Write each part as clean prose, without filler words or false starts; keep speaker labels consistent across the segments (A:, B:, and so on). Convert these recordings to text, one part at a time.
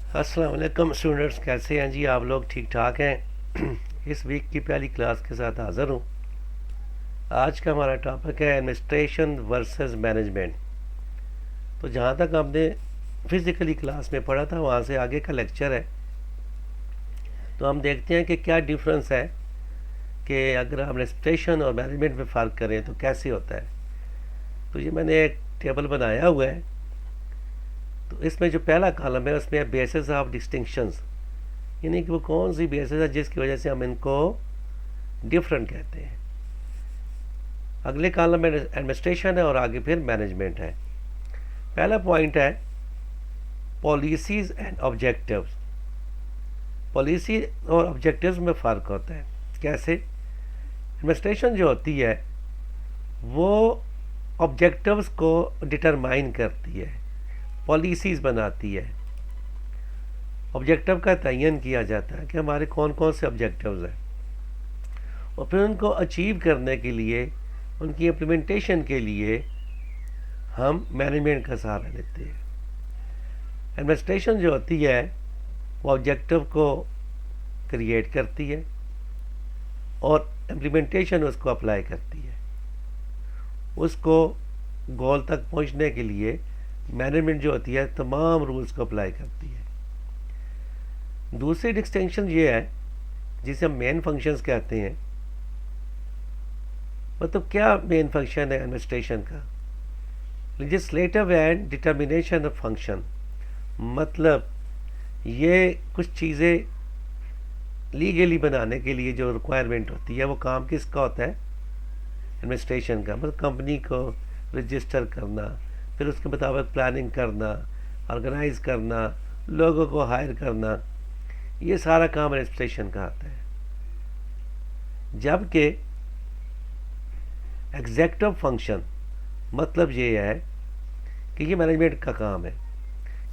A: अस्सलाम वालेकुम स्टूडेंट्स, कैसे हैं जी आप लोग? ठीक ठाक हैं? इस वीक की पहली क्लास के साथ हाज़िर हूँ। आज का हमारा टॉपिक है एडमिनिस्ट्रेशन वर्सेस मैनेजमेंट। तो जहाँ तक हमने फिज़िकली क्लास में पढ़ा था वहाँ से आगे का लेक्चर है। तो हम देखते हैं कि क्या डिफरेंस है कि अगर हम एडमिनिस्ट्रेशन और मैनेजमेंट में फ़र्क करें तो कैसे होता है। तो ये मैंने एक टेबल बनाया हुआ है। तो इसमें जो पहला कॉलम है उसमें बेसिस ऑफ डिस्टिंक्शंस, यानी कि वो कौन सी बेसिस है जिसकी वजह से हम इनको डिफरेंट कहते हैं। अगले कॉलम में एडमिनिस्ट्रेशन है और आगे फिर मैनेजमेंट है। पहला पॉइंट है पॉलिसीज़ एंड ऑब्जेक्टिव्स। पॉलिसी और ऑब्जेक्टिव्स में फ़र्क होता है। कैसे? एडमिनिस्ट्रेशन जो होती है वो ऑब्जेक्टिव्स को डिटरमाइन करती है, पॉलिसीज़ बनाती है। ऑब्जेक्टिव का तयन किया जाता है कि हमारे कौन कौन से ऑब्जेक्टिव्स हैं, और फिर उनको अचीव करने के लिए, उनकी इम्प्लीमेंटेशन के लिए हम मैनेजमेंट का सहारा लेते हैं। एडमिनिस्ट्रेशन जो होती है वो ऑब्जेक्टिव को क्रिएट करती है और इम्प्लीमेंटेशन उसको अप्लाई करती है। उसको गोल तक पहुंचने के लिए मैनेजमेंट जो होती है तमाम रूल्स को अप्लाई करती है। दूसरी डिस्टिंक्शन ये है जिसे हम मेन फंक्शंस कहते हैं। मतलब क्या मेन फंक्शन है एडमिनिस्ट्रेशन का? Legislative and determination of function. मतलब ये कुछ चीज़ें लीगली बनाने के लिए जो रिक्वायरमेंट होती है वो काम किसका होता है? एडमिनिस्ट्रेशन का। मतलब कंपनी को रजिस्टर करना, फिर उसके मुताबिक प्लानिंग करना, ऑर्गेनाइज करना, लोगों को हायर करना, ये सारा काम एडमिनिस्ट्रेशन का आता है। जबकि एग्जेक्टिव फंक्शन मतलब ये है कि ये मैनेजमेंट का काम है,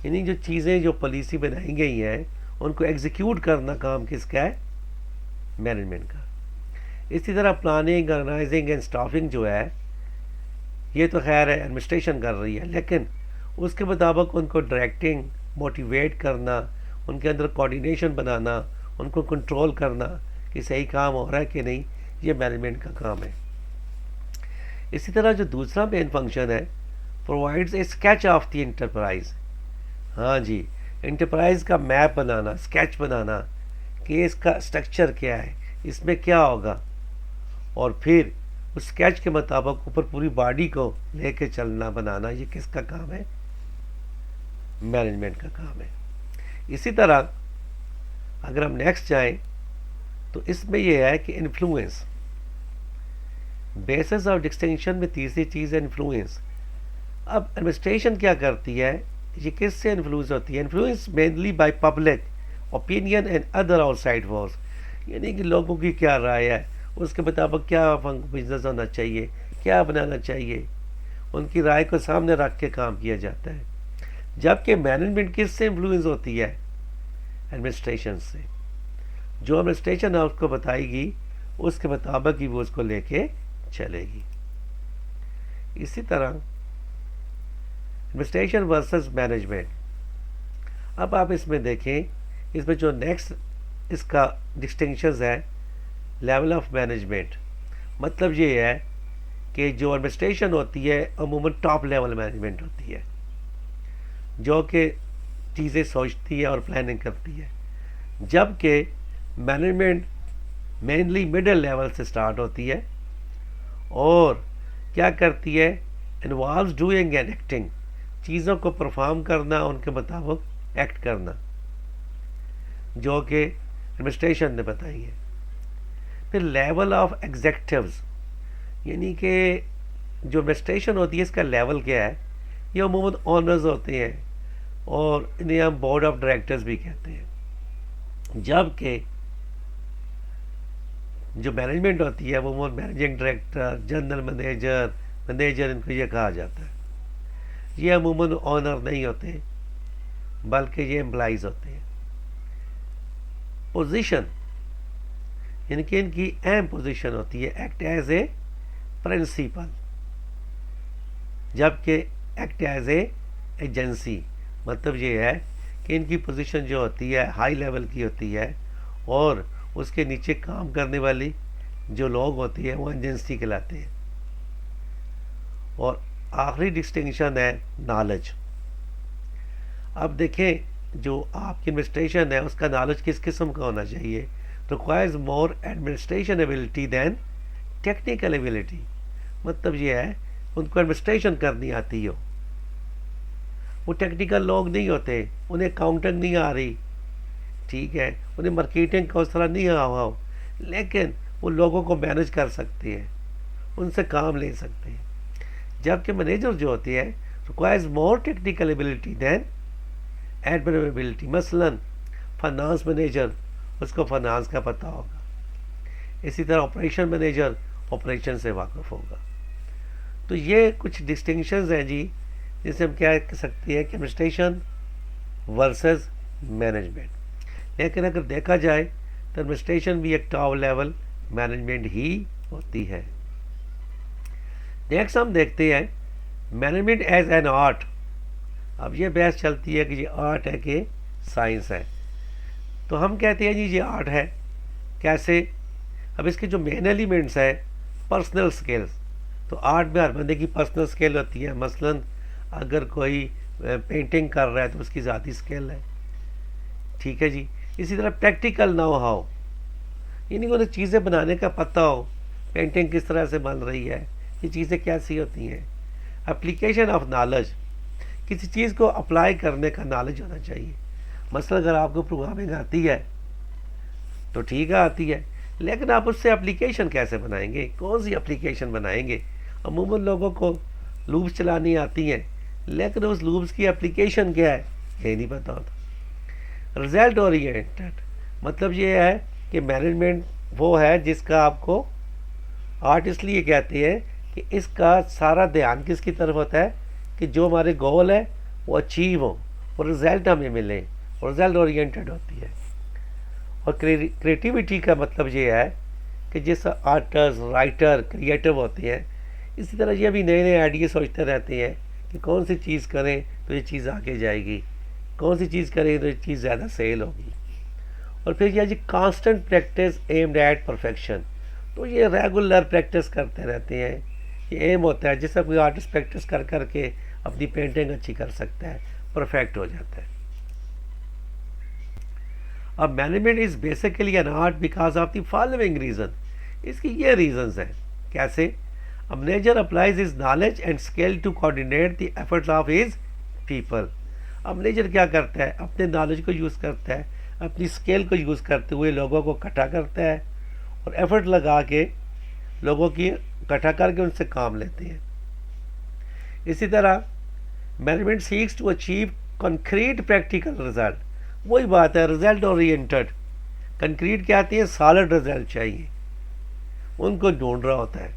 A: यानी जो चीज़ें जो पॉलिसी बनाई गई हैं उनको एग्जीक्यूट करना काम किसका है? मैनेजमेंट का। इसी तरह प्लानिंग, ऑर्गेनाइजिंग एंड स्टाफिंग जो है ये तो खैर है एडमिनिस्ट्रेशन कर रही है, लेकिन उसके मुताबिक उनको डायरेक्टिंग, मोटिवेट करना, उनके अंदर कोऑर्डिनेशन बनाना, उनको कंट्रोल करना कि सही काम हो रहा है कि नहीं, ये मैनेजमेंट का काम है। इसी तरह जो दूसरा मेन फंक्शन है provides a sketch of the enterprise. हाँ जी, इंटरप्राइज का मैप बनाना, स्केच बनाना कि इसका स्ट्रक्चर क्या है, इसमें क्या होगा, और फिर उस स्केच के मुताबिक ऊपर पूरी बॉडी को लेके चलना, बनाना, ये किसका काम है? मैनेजमेंट का काम है। इसी तरह अगर हम नेक्स्ट जाएं तो इसमें यह है कि इन्फ्लुएंस। बेसिस ऑफ डिस्टिंक्शन में तीसरी चीज़ है इन्फ्लुएंस। अब एडमिनिस्ट्रेशन क्या करती है? ये किससे इन्फ्लुएंस होती है? Influence mainly by public opinion and other outside force, यानी कि लोगों की क्या राय है, उसके मुताबिक क्या बिजनेस होना चाहिए, क्या बनाना चाहिए, उनकी राय को सामने रख के काम किया जाता है। जबकि मैनेजमेंट किससे इन्फ्लुएंस होती है? एडमिनिस्ट्रेशन से। जो एडमिनिस्ट्रेशन आपको बताएगी उसके मुताबिक ही वो उसको लेके चलेगी। इसी तरह एडमिनिस्ट्रेशन वर्सेस मैनेजमेंट। अब आप इसमें देखें, इसमें जो नेक्स्ट इसका डिस्टिंक्शंस है लेवल ऑफ मैनेजमेंट। मतलब ये है कि जो एडमिनिस्ट्रेशन होती है अमूमन टॉप लेवल मैनेजमेंट होती है, जो कि चीज़ें सोचती है और प्लानिंग करती है। जबकि मैनेजमेंट मेनली मिडिल लेवल से स्टार्ट होती है और क्या करती है? इन्वॉल्व्स डूइंग एंड एक्टिंग, चीज़ों को परफॉर्म करना, उनके मुताबिक एक्ट करना, जो कि एडमिनिस्ट्रेशन ने बताई है। फिर लेवल ऑफ एग्जेक्टिव्स, यानी कि जो एडमिनिस्ट्रेशन होती है इसका लेवल क्या है? ये अमूमन ऑनर्स होते हैं और इन्हें हम बोर्ड ऑफ डायरेक्टर्स भी कहते हैं। जबकि जो मैनेजमेंट होती है वो managing director, general manager, manager, इनको ये कहा जाता है। ये अमूमन ऑनर नहीं होते बल्कि ये एम्प्लॉइज होते हैं। पोजीशन, यानी कि इनकी अहम पोजीशन होती है एक्ट एज ए प्रिंसिपल, जबकि एक्ट एज ए एजेंसी। मतलब ये है कि इनकी पोजीशन जो होती है हाई लेवल की होती है और उसके नीचे काम करने वाली जो लोग होती है वो एजेंसी कहलाते हैं। और आखिरी डिस्टिंक्शन है नॉलेज। अब देखें जो आपकी एडमिनिस्ट्रेशन है उसका नॉलेज किस किस्म का होना चाहिए। Requires more administration ability than technical ability. मतलब ये है उनको एडमिनिस्ट्रेशन करनी आती हो, वो टेक्निकल लोग नहीं होते, उन्हें अकाउंटिंग नहीं आ रही, ठीक है, उन्हें मार्केटिंग का उस तरह नहीं आ हुआ हो, लेकिन वो लोगों को मैनेज कर सकते हैं, उनसे काम ले सकते हैं। जबकि मैनेजर जो होती है requires more technical ability than admin ability. मसलन फाइनेंस मैनेजर, उसको फाइनेंस का पता होगा, इसी तरह ऑपरेशन मैनेजर ऑपरेशन से वाकिफ होगा। तो ये कुछ डिस्टिंक्शंस हैं जी, जिसे हम क्या कह सकते हैं कि एडमिनिस्ट्रेशन वर्सेस मैनेजमेंट। लेकिन अगर देखा जाए तो एडमिनिस्ट्रेशन भी एक टॉप लेवल मैनेजमेंट ही होती है। नेक्स्ट हम देखते हैं मैनेजमेंट एज एन आर्ट। अब ये बहस चलती है कि ये आर्ट है कि साइंस है। तो हम कहते हैं जी ये आर्ट है। कैसे? अब इसके जो मेन एलिमेंट्स है पर्सनल स्किल्स, तो आर्ट में हर बंदे की पर्सनल स्किल होती है। मसलन अगर कोई पेंटिंग कर रहा है तो उसकी ज़ाती स्किल है, ठीक है जी। इसी तरह प्रैक्टिकल ना हाउ, यानी उन्हें चीज़ें बनाने का पता हो, पेंटिंग किस तरह से बन रही है, ये चीज़ें कैसी होती हैं। एप्लीकेशन ऑफ नॉलेज, किसी चीज़ को अप्लाई करने का नॉलेज होना चाहिए। मसलन अगर आपको प्रोग्रामिंग आती है तो ठीक है आती है, लेकिन आप उससे एप्लीकेशन कैसे बनाएंगे, कौन सी एप्लीकेशन बनाएंगे। अमूमन लोगों को लूप्स चलानी आती हैं, लेकिन उस लूप्स की एप्लीकेशन क्या है ये नहीं पता होता। रिजल्ट ओरिएंटेड, मतलब ये है कि मैनेजमेंट वो है जिसका आपको आर्ट इसलिए कहते हैं कि इसका सारा ध्यान किसकी तरफ होता है कि जो हमारे गोल है वो अचीव हो और रिजल्ट हमें मिले, और रिजल्ट ओरिएंटेड होती है। और क्रिएटिविटी का मतलब ये है कि जिस आर्टिस्ट राइटर क्रिएटिव होते हैं, इसी तरह ये भी नए नए आइडिया सोचते रहते हैं कि कौन सी चीज़ करें तो ये चीज़ आगे जाएगी, कौन सी चीज़ करें तो ये चीज़ ज़्यादा सेल होगी। और फिर यह जी constant practice aimed at perfection, तो ये रेगुलर प्रैक्टिस करते रहते हैं। ये एम होता है जिससे कोई आर्टिस्ट प्रैक्टिस कर करके अपनी पेंटिंग अच्छी कर सकता है, परफेक्ट हो जाता है। अब management is basically an art because of the following reason. इसकी ये रीजंस हैं। कैसे? A manager applies his knowledge and skill to coordinate the efforts of his people. अब मैनेजर क्या करता है, अपने नॉलेज को यूज़ करता है, अपनी स्किल को यूज़ करते हुए लोगों को इकट्ठा करता है और एफर्ट लगा के लोगों की इकट्ठा करके उनसे काम लेते हैं। इसी तरह management seeks to achieve concrete practical result. वही बात है, रिजल्ट ओरिएंटेड। कंक्रीट क्या आती है, सॉलिड रिजल्ट चाहिए, उनको ढूंढ रहा होता है,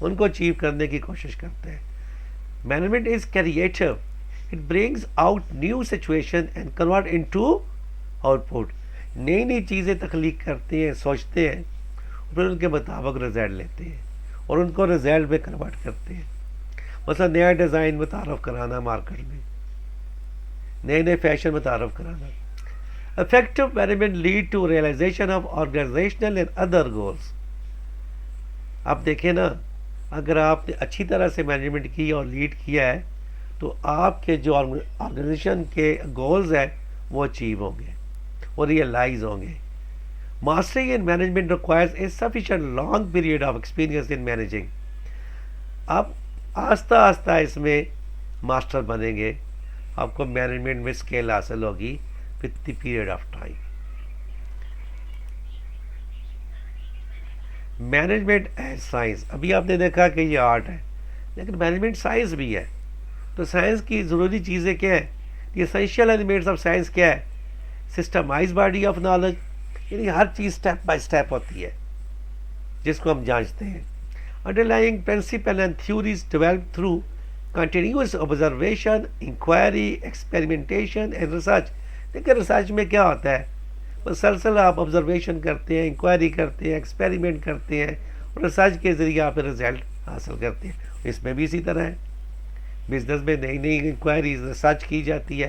A: उनको अचीव करने की कोशिश करते हैं। Management is creative, it brings out new situation and convert into output. नई नई चीज़ें तख्लीक करते हैं, सोचते हैं, फिर उनके मुताबिक रिजल्ट लेते हैं और उनको रिजल्ट में कन्वर्ट करते हैं। मतलब नया डिज़ाइन मुतारफ़ कराना, मार्केट में नए नए फैशन मुतारफ़ कराना। Effective management lead to realization of organizational and other goals. आप देखें ना, अगर आपने अच्छी तरह से मैनेजमेंट की और लीड किया है तो आपके जो ऑर्गेनाइजेशन के गोल्स हैं वो अचीव होंगे, वो रियलाइज होंगे। Mastery in management requires a sufficient long period of experience in managing. आप आस्ता आस्ता इसमें मास्टर बनेंगे, आपको मैनेजमेंट में स्किल हासिल होगी with the period of time. Management as science, अभी आपने देखा कि ये आर्ट है, लेकिन मैनेजमेंट साइंस भी है। तो साइंस की ज़रूरी चीज़ें क्या है, ये एसेंशियल एलिमेंट्स ऑफ साइंस क्या है, सिस्टमाइज बॉडी ऑफ नॉलेज, यानी हर चीज़ स्टेप बाय स्टेप होती है जिसको हम जांचते हैं। Underlying principle and theories develop through continuous observation, inquiry, experimentation and research. देखिए रिसर्च में क्या होता है, मुसलसल आप ऑब्जर्वेशन करते हैं, इंक्वायरी करते हैं, एक्सपेरिमेंट करते हैं और रिसर्च के ज़रिए आप रिजल्ट हासिल करते हैं। इसमें भी इसी तरह है, बिजनेस में नई नई इंक्वायरीज रिसर्च की जाती है।